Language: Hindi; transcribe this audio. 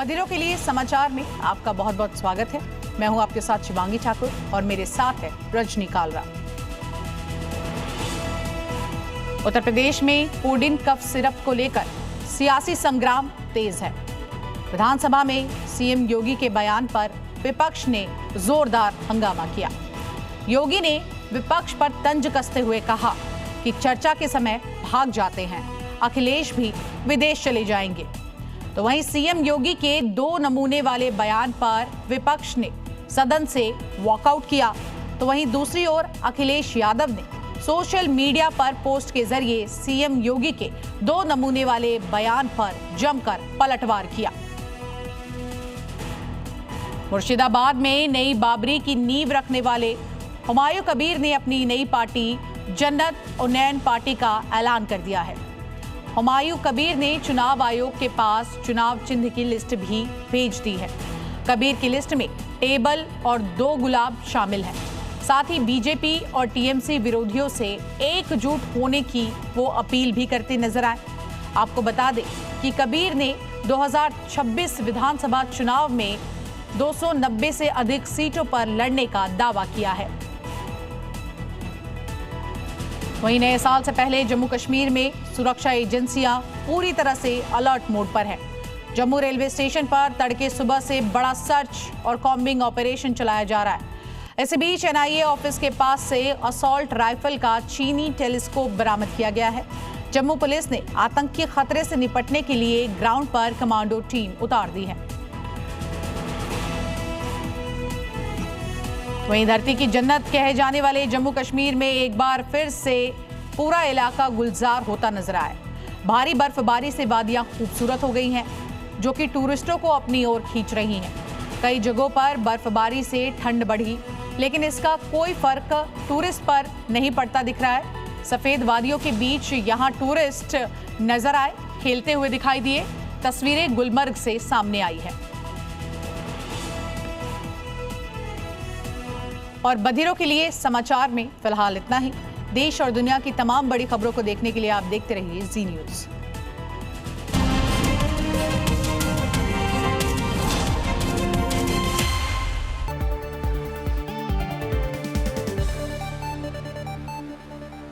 बधिरों के लिए समाचार में आपका बहुत बहुत स्वागत है। मैं हूं आपके साथ शिवांगी ठाकुर और मेरे साथ है रजनी कालरा। उत्तर प्रदेश में कोडिन कफ सिरप को लेकर सियासी संग्राम तेज है। विधानसभा में सीएम योगी के बयान पर विपक्ष ने जोरदार हंगामा किया। योगी ने विपक्ष पर तंज कसते हुए कहा कि चर्चा के समय भाग जाते हैं, अखिलेश भी विदेश चले जाएंगे। तो वहीं सीएम योगी के 2 नमूने वाले बयान पर विपक्ष ने सदन से वॉकआउट किया। तो वहीं दूसरी ओर अखिलेश यादव ने सोशल मीडिया पर पोस्ट के जरिए सीएम योगी के 2 नमूने वाले बयान पर जमकर पलटवार किया। मुर्शिदाबाद में नई बाबरी की नींव रखने वाले हुमायूं कबीर ने अपनी नई पार्टी जन्नत उन्नयन पार्टी का ऐलान कर दिया है। हुमायूं कबीर ने चुनाव आयोग के पास चुनाव चिन्ह की लिस्ट भी भेज दी है। कबीर की लिस्ट में टेबल और 2 गुलाब शामिल हैं। साथ ही बीजेपी और टीएमसी विरोधियों से एकजुट होने की वो अपील भी करते नजर आए। आपको बता दें कि कबीर ने 2026 विधानसभा चुनाव में 290 से अधिक सीटों पर लड़ने का दावा किया है। वहीं नए साल से पहले जम्मू कश्मीर में सुरक्षा एजेंसियां पूरी तरह से अलर्ट मोड पर हैं। जम्मू रेलवे स्टेशन पर तड़के सुबह से बड़ा सर्च और कॉम्बिंग ऑपरेशन चलाया जा रहा है। इसी बीच एनआईए ऑफिस के पास से असॉल्ट राइफल का चीनी टेलीस्कोप बरामद किया गया है। जम्मू पुलिस ने आतंकी खतरे से निपटने के लिए ग्राउंड पर कमांडो टीम उतार दी है। वहीं धरती की जन्नत कहे जाने वाले जम्मू कश्मीर में एक बार फिर से पूरा इलाका गुलजार होता नजर आया। भारी बर्फबारी से वादियां खूबसूरत हो गई हैं, जो कि टूरिस्टों को अपनी ओर खींच रही हैं। कई जगहों पर बर्फबारी से ठंड बढ़ी, लेकिन इसका कोई फर्क टूरिस्ट पर नहीं पड़ता दिख रहा है। सफेद वादियों के बीच यहां टूरिस्ट नजर आए, खेलते हुए दिखाई दिए। तस्वीरें गुलमर्ग से सामने आई है। और बधिरों के लिए समाचार में फिलहाल इतना ही। देश और दुनिया की तमाम बड़ी खबरों को देखने के लिए आप देखते रहिए जी न्यूज़।